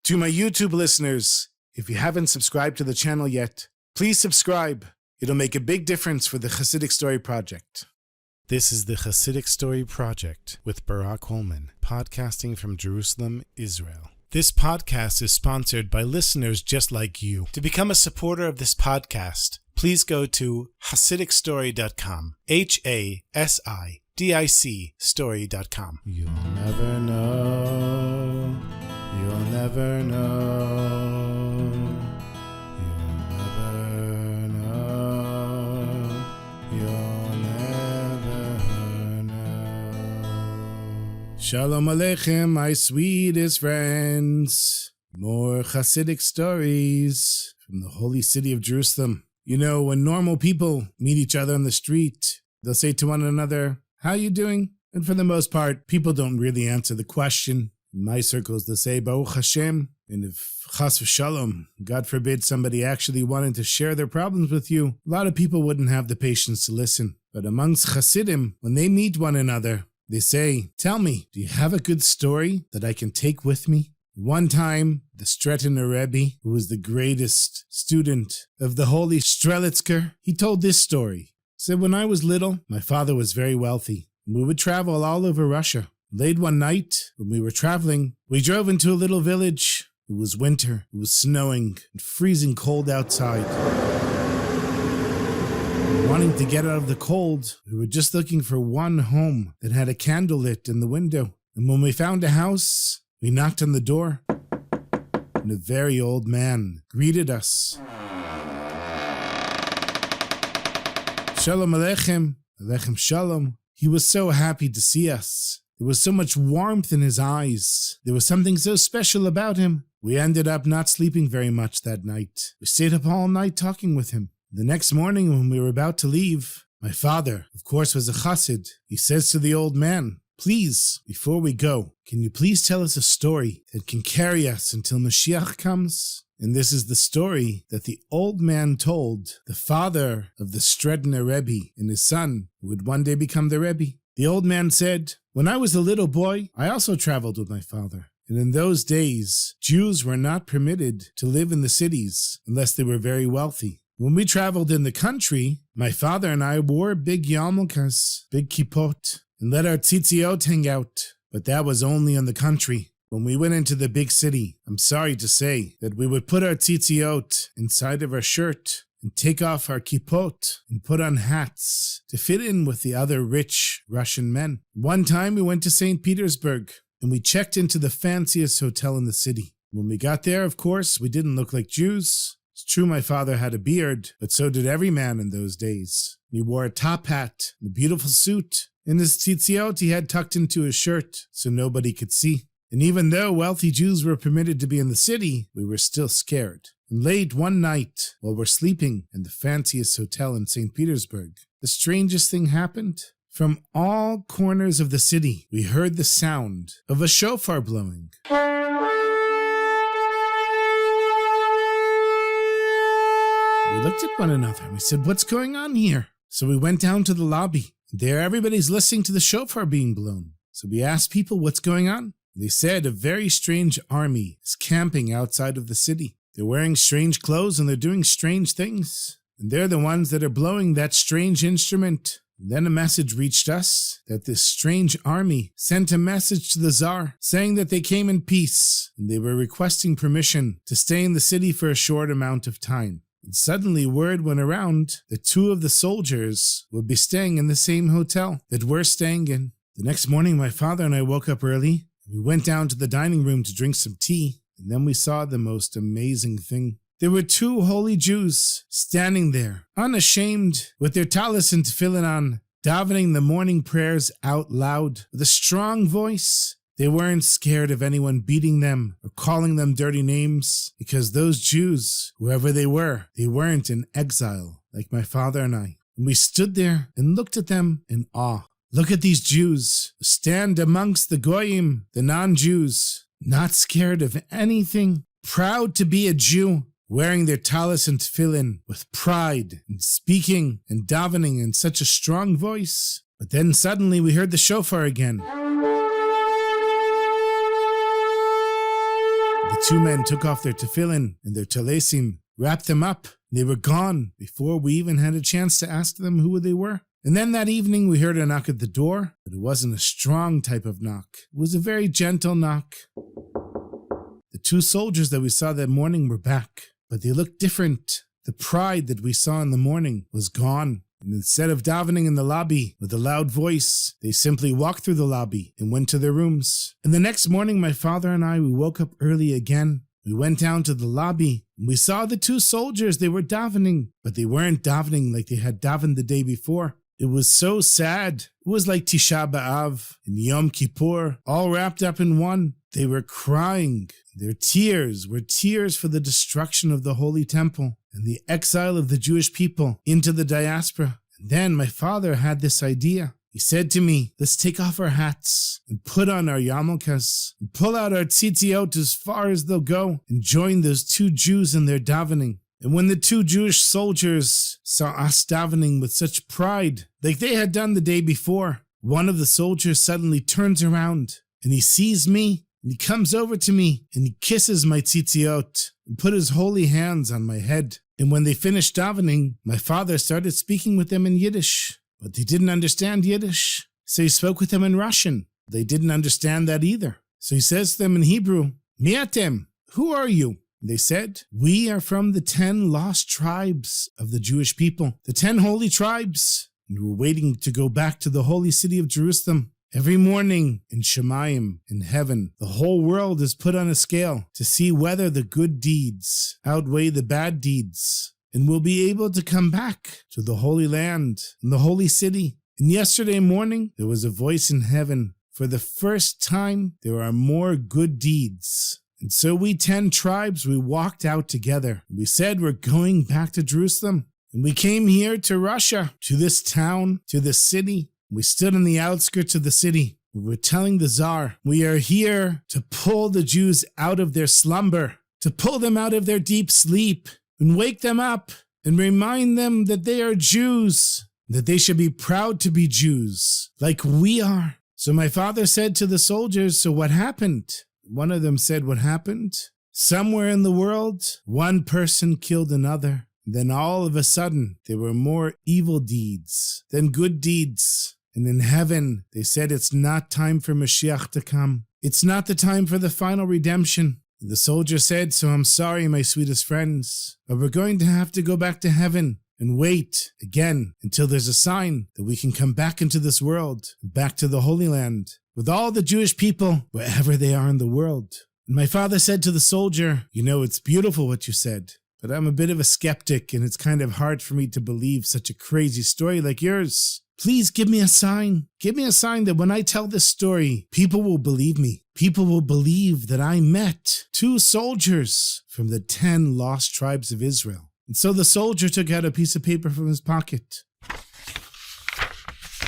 To my YouTube listeners, if you haven't subscribed to the channel yet, please subscribe. It'll make a big difference for the Chassidic Story Project. This is the Chassidic Story Project with Barak Hullman, podcasting from Jerusalem, Israel. This podcast is sponsored by listeners just like you. To become a supporter of this podcast, please go to HasidicStory.com, HASIDIC story.com. You'll never know, you'll never know, you'll never know, you'll never know. Shalom Aleichem, my sweetest friends. More Chassidic stories from the holy city of Jerusalem. You know, when normal people meet each other on the street, they'll say to one another, "How you doing?" And for the most part, people don't really answer the question. In my circles, they'll say, "Baruch Hashem." And if chas v'shalom, God forbid, somebody actually wanted to share their problems with you, a lot of people wouldn't have the patience to listen. But amongst Chassidim, when they meet one another, they say, "Tell me, do you have a good story that I can take with me?" One time, the Sanz Rebbe, who was the greatest student of the holy Strelitzker, he told this story. He said, "When I was little, my father was very wealthy, and we would travel all over Russia. Late one night, when we were traveling, we drove into a little village. It was winter, it was snowing, and freezing cold outside. Wanting to get out of the cold, we were just looking for one home that had a candle lit in the window. And when we found a house, we knocked on the door, and a very old man greeted us. Shalom Aleichem, Aleichem Shalom. He was so happy to see us. There was so much warmth in his eyes. There was something so special about him. We ended up not sleeping very much that night. We stayed up all night talking with him. The next morning, when we were about to leave, my father, of course, was a chassid. He says to the old man, "Please, before we go, can you please tell us a story that can carry us until Mashiach comes?" And this is the story that the old man told the father of the Sanz Rebbe and his son, who would one day become the Rebbe. The old man said, "When I was a little boy, I also traveled with my father. And in those days, Jews were not permitted to live in the cities unless they were very wealthy. When we traveled in the country, my father and I wore big yarmulkes, big kippot, and let our tzitziot hang out. But that was only in the country. When we went into the big city, I'm sorry to say that we would put our tzitziot inside of our shirt and take off our kippot and put on hats to fit in with the other rich Russian men. One time we went to St. Petersburg and we checked into the fanciest hotel in the city. When we got there, of course, we didn't look like Jews. It's true my father had a beard, but so did every man in those days. He wore a top hat and a beautiful suit, and his tzitziot he had tucked into his shirt so nobody could see. And even though wealthy Jews were permitted to be in the city, we were still scared. And late one night, while we're sleeping in the fanciest hotel in St. Petersburg, the strangest thing happened. From all corners of the city, we heard the sound of a shofar blowing. We looked at one another and we said, "What's going on here?" So we went down to the lobby. There everybody's listening to the shofar being blown. So we asked people what's going on. They said a very strange army is camping outside of the city. They're wearing strange clothes and they're doing strange things. And they're the ones that are blowing that strange instrument. And then a message reached us that this strange army sent a message to the Tsar saying that they came in peace and they were requesting permission to stay in the city for a short amount of time. And suddenly word went around that two of the soldiers would be staying in the same hotel that we're staying in. The next morning, my father and I woke up early. We went down to the dining room to drink some tea, and then we saw the most amazing thing. There were two holy Jews standing there, unashamed, with their talis and tefillin on, davening the morning prayers out loud with a strong voice. They weren't scared of anyone beating them or calling them dirty names, because those Jews, whoever they weren't in exile like my father and I. And we stood there and looked at them in awe. Look at these Jews who stand amongst the Goyim, the non-Jews, not scared of anything, proud to be a Jew, wearing their talis and tefillin with pride and speaking and davening in such a strong voice. But then suddenly we heard the shofar again. The The two men took off their tefillin and their talesim, wrapped them up, and they were gone before we even had a chance to ask them who they were. And then that evening we heard a knock at the door, but it wasn't a strong type of knock. It was a very gentle knock. The two soldiers that we saw that morning were back, but they looked different. The pride that we saw in the morning was gone. And instead of davening in the lobby with a loud voice, they simply walked through the lobby and went to their rooms. And the next morning, my father and I, we woke up early again. We went down to the lobby and we saw the two soldiers. They were davening, but they weren't davening like they had davened the day before. It was so sad. It was like Tisha B'Av and Yom Kippur, all wrapped up in one. They were crying. Their tears were tears for the destruction of the Holy Temple and the exile of the Jewish people into the diaspora. And then my father had this idea. He said to me, let's take off our hats and put on our yarmulkes and pull out our tzitziot as far as they'll go and join those two Jews in their davening. And when the two Jewish soldiers saw us davening with such pride, like they had done the day before, one of the soldiers suddenly turns around and he sees me and he comes over to me and he kisses my tzitziot and put his holy hands on my head. And when they finished davening, my father started speaking with them in Yiddish, but they didn't understand Yiddish. So he spoke with them in Russian. They didn't understand that either. So he says to them in Hebrew, Mi atem, who are you? They said, we are from the 10 lost tribes of the Jewish people, the 10 holy tribes. And we're waiting to go back to the holy city of Jerusalem. Every morning in Shemayim, in heaven, the whole world is put on a scale to see whether the good deeds outweigh the bad deeds. And we'll be able to come back to the Holy Land and the holy city. And yesterday morning, there was a voice in heaven. For the first time, there are more good deeds. And so we 10 tribes, we walked out together. We said we're going back to Jerusalem. And we came here to Russia, to this town, to this city. We stood on the outskirts of the city. We were telling the Tsar, we are here to pull the Jews out of their slumber, to pull them out of their deep sleep, and wake them up, and remind them that they are Jews, that they should be proud to be Jews, like we are. So my father said to the soldiers, so what happened? One of them said, what happened? Somewhere in the world, one person killed another. Then all of a sudden, there were more evil deeds than good deeds. And in heaven, they said it's not time for Mashiach to come. It's not the time for the final redemption. The soldier said, so I'm sorry, my sweetest friends, but we're going to have to go back to heaven and wait again until there's a sign that we can come back into this world, back to the Holy Land, with all the Jewish people, wherever they are in the world. And my father said to the soldier, you know, it's beautiful what you said, but I'm a bit of a skeptic and it's kind of hard for me to believe such a crazy story like yours. Please give me a sign. Give me a sign that when I tell this story, people will believe me. People will believe that I met 2 soldiers from the 10 lost tribes of Israel. And so the soldier took out a piece of paper from his pocket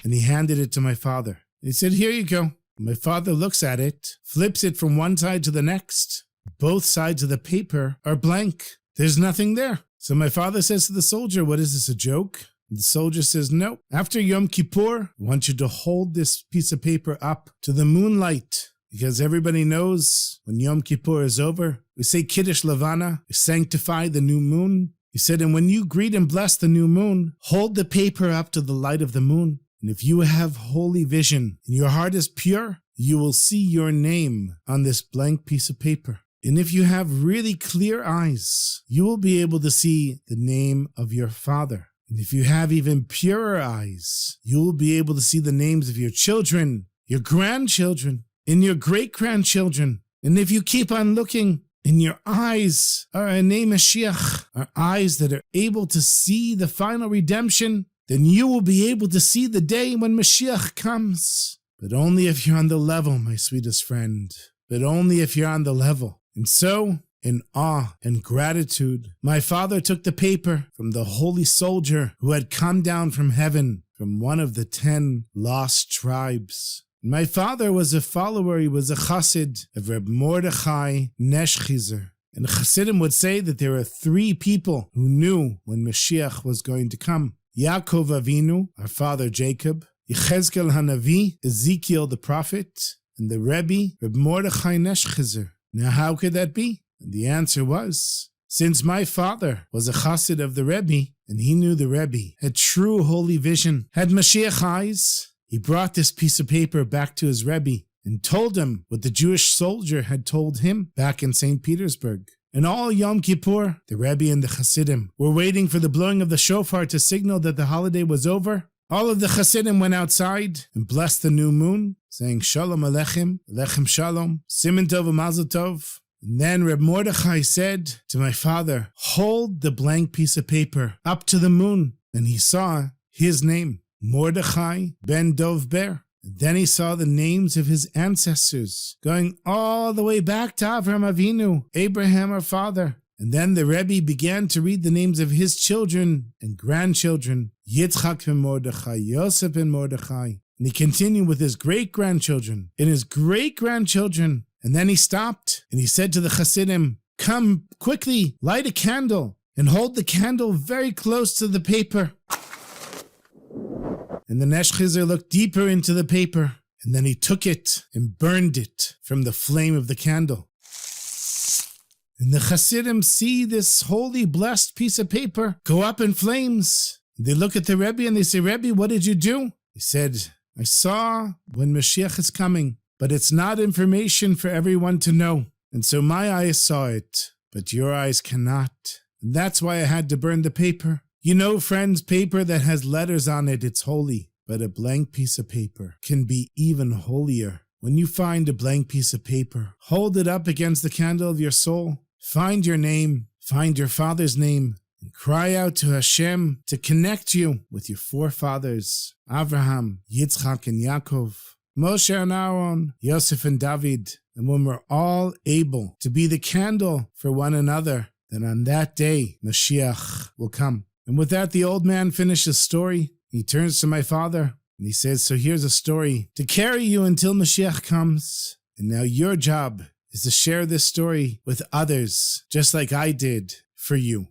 and he handed it to my father. And he said, here you go. And my father looks at it, flips it from one side to the next. Both sides of the paper are blank. There's nothing there. So my father says to the soldier, what is this, a joke? And the soldier says, no. After Yom Kippur, I want you to hold this piece of paper up to the moonlight, because everybody knows when Yom Kippur is over, we say Kiddush Levana, we sanctify the new moon. He said, and when you greet and bless the new moon, hold the paper up to the light of the moon. And if you have holy vision and your heart is pure, you will see your name on this blank piece of paper. And if you have really clear eyes, you will be able to see the name of your Father. And if you have even purer eyes, you will be able to see the names of your children, your grandchildren, and your great-grandchildren. And if you keep on looking, and your eyes are a Mashiach, are eyes that are able to see the final redemption, then you will be able to see the day when Mashiach comes. But only if you're on the level, my sweetest friend. But only if you're on the level. And so, in awe and gratitude, my father took the paper from the holy soldier who had come down from heaven from one of the 10 lost tribes. My father was a follower, he was a Chassid of Reb Mordechai Neshchizer. And Chassidim would say that there are 3 people who knew when Mashiach was going to come. Yaakov Avinu, our father Jacob, Yechezkel Hanavi, Ezekiel the prophet, and the Rebbe, Reb Mordechai Neshchizer. Now how could that be? And the answer was, since my father was a Chassid of the Rebbe, and he knew the Rebbe had true holy vision, had Mashiach eyes, he brought this piece of paper back to his Rebbe and told him what the Jewish soldier had told him back in St. Petersburg. And all Yom Kippur, the Rebbe and the Chassidim were waiting for the blowing of the shofar to signal that the holiday was over. All of the Chassidim went outside and blessed the new moon, saying Shalom Aleichem, Aleichem Shalom, Siman Tov Mazel Tov. And then Reb Mordechai said to my father, hold the blank piece of paper up to the moon. And he saw his name, Mordechai ben Dov Ber. And then he saw the names of his ancestors, going all the way back to Avraham Avinu, Abraham our father. And then the Rebbe began to read the names of his children and grandchildren, Yitzchak ben Mordechai, Yosef ben Mordechai. And he continued with his great-grandchildren and his great-grandchildren. And then he stopped and he said to the Chassidim, come quickly, light a candle and hold the candle very close to the paper. And the Neshchizer looked deeper into the paper, and then he took it and burned it from the flame of the candle. And the Chassidim see this holy, blessed piece of paper go up in flames. They look at the Rebbe and they say, Rebbe, what did you do? He said, I saw when Mashiach is coming, but it's not information for everyone to know. And so my eyes saw it, but your eyes cannot. And that's why I had to burn the paper. You know, friends, paper that has letters on it, it's holy. But a blank piece of paper can be even holier. When you find a blank piece of paper, hold it up against the candle of your soul. Find your name, find your father's name, and cry out to Hashem to connect you with your forefathers, Avraham, Yitzchak, and Yaakov, Moshe and Aaron, Yosef and David. And when we're all able to be the candle for one another, then on that day, Mashiach will come. And with that, the old man finished his story. He turns to my father and he says, so here's a story to carry you until Mashiach comes. And now your job is to share this story with others, just like I did for you.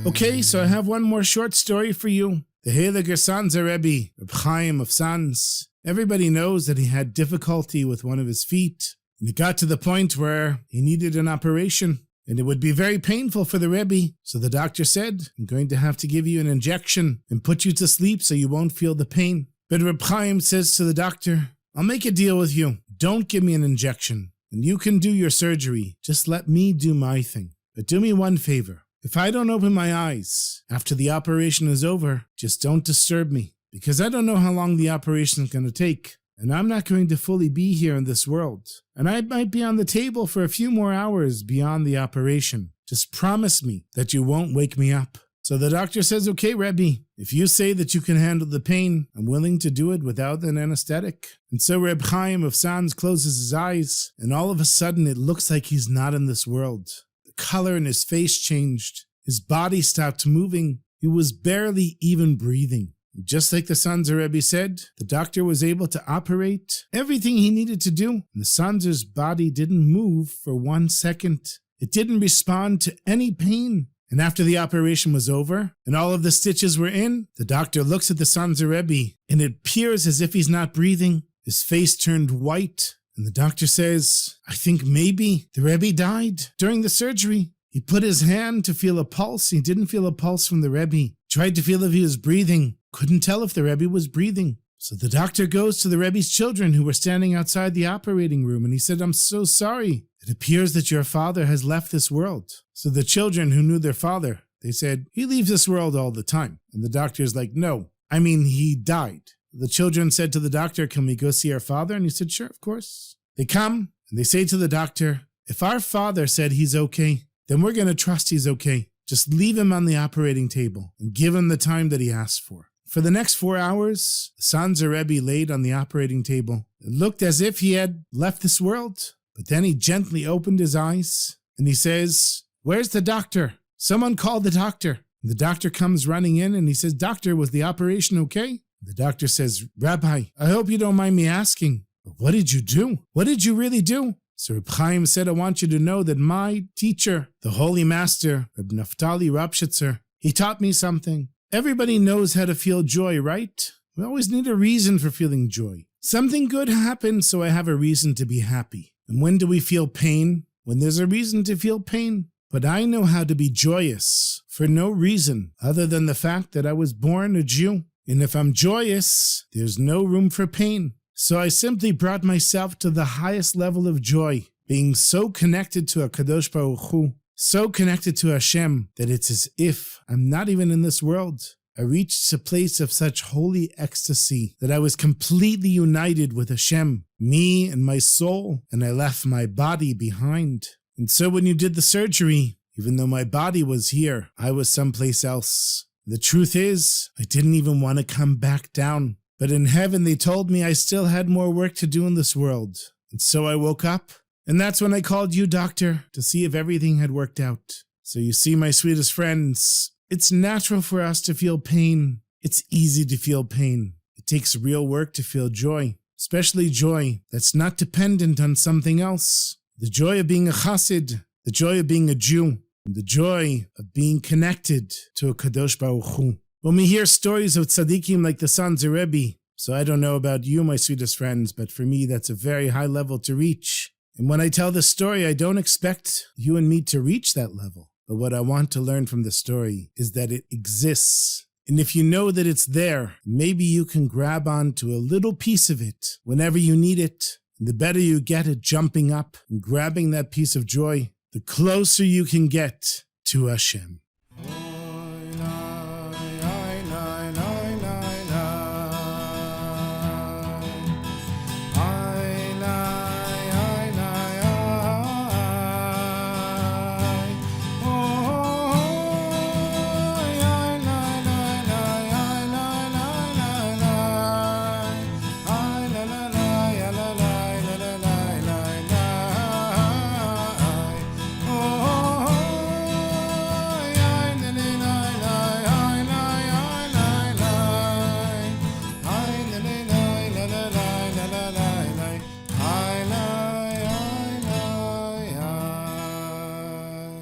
Okay, so I have one more short story for you. The Heiliger Sanz Rebbe, Reb Chaim of Sanz. Everybody knows that he had difficulty with one of his feet, and it got to the point where he needed an operation, and it would be very painful for the Rebbe. So the doctor said, I'm going to have to give you an injection and put you to sleep so you won't feel the pain. But Reb Chaim says to the doctor, I'll make a deal with you. Don't give me an injection, and you can do your surgery. Just let me do my thing. But do me one favor. If I don't open my eyes after the operation is over, just don't disturb me, because I don't know how long the operation is going to take, and I'm not going to fully be here in this world, and I might be on the table for a few more hours beyond the operation. Just promise me that you won't wake me up. So the doctor says, okay, Rebbe, if you say that you can handle the pain, I'm willing to do it without an anesthetic. And so Reb Chaim of Sanz closes his eyes, and all of a sudden it looks like he's not in this world. The color in his face changed. His body stopped moving. He was barely even breathing. Just like the Sanz Rebbe said, the doctor was able to operate everything he needed to do. And the Sanz's body didn't move for 1 second. It didn't respond to any pain. And after the operation was over and all of the stitches were in, the doctor looks at the Sanz Rebbe and it appears as if he's not breathing. His face turned white. And the doctor says, I think maybe the Rebbe died during the surgery. He put his hand to feel a pulse. He didn't feel a pulse from the Rebbe. Tried to feel if he was breathing. Couldn't tell if the Rebbe was breathing. So the doctor goes to the Rebbe's children who were standing outside the operating room and he said, I'm so sorry. It appears that your father has left this world. So the children who knew their father, they said, he leaves this world all the time. And the doctor's like, no, I mean, he died. The children said to the doctor, can we go see our father? And he said, sure, of course. They come and they say to the doctor, if our father said he's okay, then we're going to trust he's okay. Just leave him on the operating table and give him the time that he asked for. For the next 4 hours, the Sanz Rebbe laid on the operating table. It looked as if he had left this world, but then he gently opened his eyes and he says, where's the doctor? Someone call the doctor. The doctor comes running in and he says, "Doctor, was the operation okay?" The doctor says, "Rabbi, I hope you don't mind me asking, but what did you do? What did you really do?" So Reb Chaim said, "I want you to know that my teacher, the Holy Master, Reb Naftali Rapshitzer, he taught me something. Everybody knows how to feel joy, right? We always need a reason for feeling joy. Something good happened, so I have a reason to be happy. And when do we feel pain? When there's a reason to feel pain. But I know how to be joyous for no reason other than the fact that I was born a Jew. And if I'm joyous, there's no room for pain. So I simply brought myself to the highest level of joy, being so connected to HaKadosh Baruch Hu, so connected to Hashem, that it's as if I'm not even in this world. I reached a place of such holy ecstasy that I was completely united with Hashem, me and my soul, and I left my body behind. And so when you did the surgery, even though my body was here, I was someplace else. The truth is, I didn't even want to come back down. But in heaven, they told me I still had more work to do in this world. And so I woke up, and that's when I called you, doctor, to see if everything had worked out. So you see, my sweetest friends, it's natural for us to feel pain. It's easy to feel pain. It takes real work to feel joy, especially joy that's not dependent on something else. The joy of being a Chassid, the joy of being a Jew, and the joy of being connected to a Kadosh Baruch Hu. When we hear stories of tzaddikim like the Sanz Rebbe, so I don't know about you, my sweetest friends, but for me that's a very high level to reach. And when I tell this story, I don't expect you and me to reach that level. But what I want to learn from the story is that it exists. And if you know that it's there, maybe you can grab onto a little piece of it whenever you need it. And the better you get at jumping up and grabbing that piece of joy, the closer you can get to Hashem.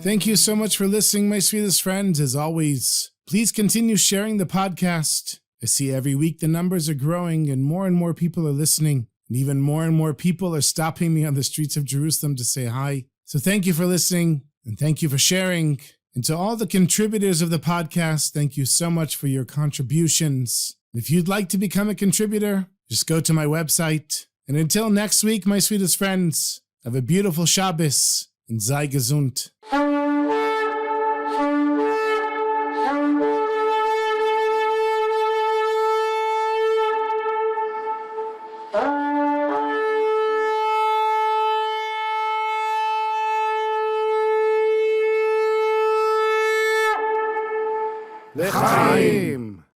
Thank you so much for listening, my sweetest friends. As always, please continue sharing the podcast. I see every week the numbers are growing and more people are listening. And even more people are stopping me on the streets of Jerusalem to say hi. So thank you for listening and thank you for sharing. And to all the contributors of the podcast, thank you so much for your contributions. If you'd like to become a contributor, just go to my website. And until next week, my sweetest friends, have a beautiful Shabbos and sei gesund. L'chaim.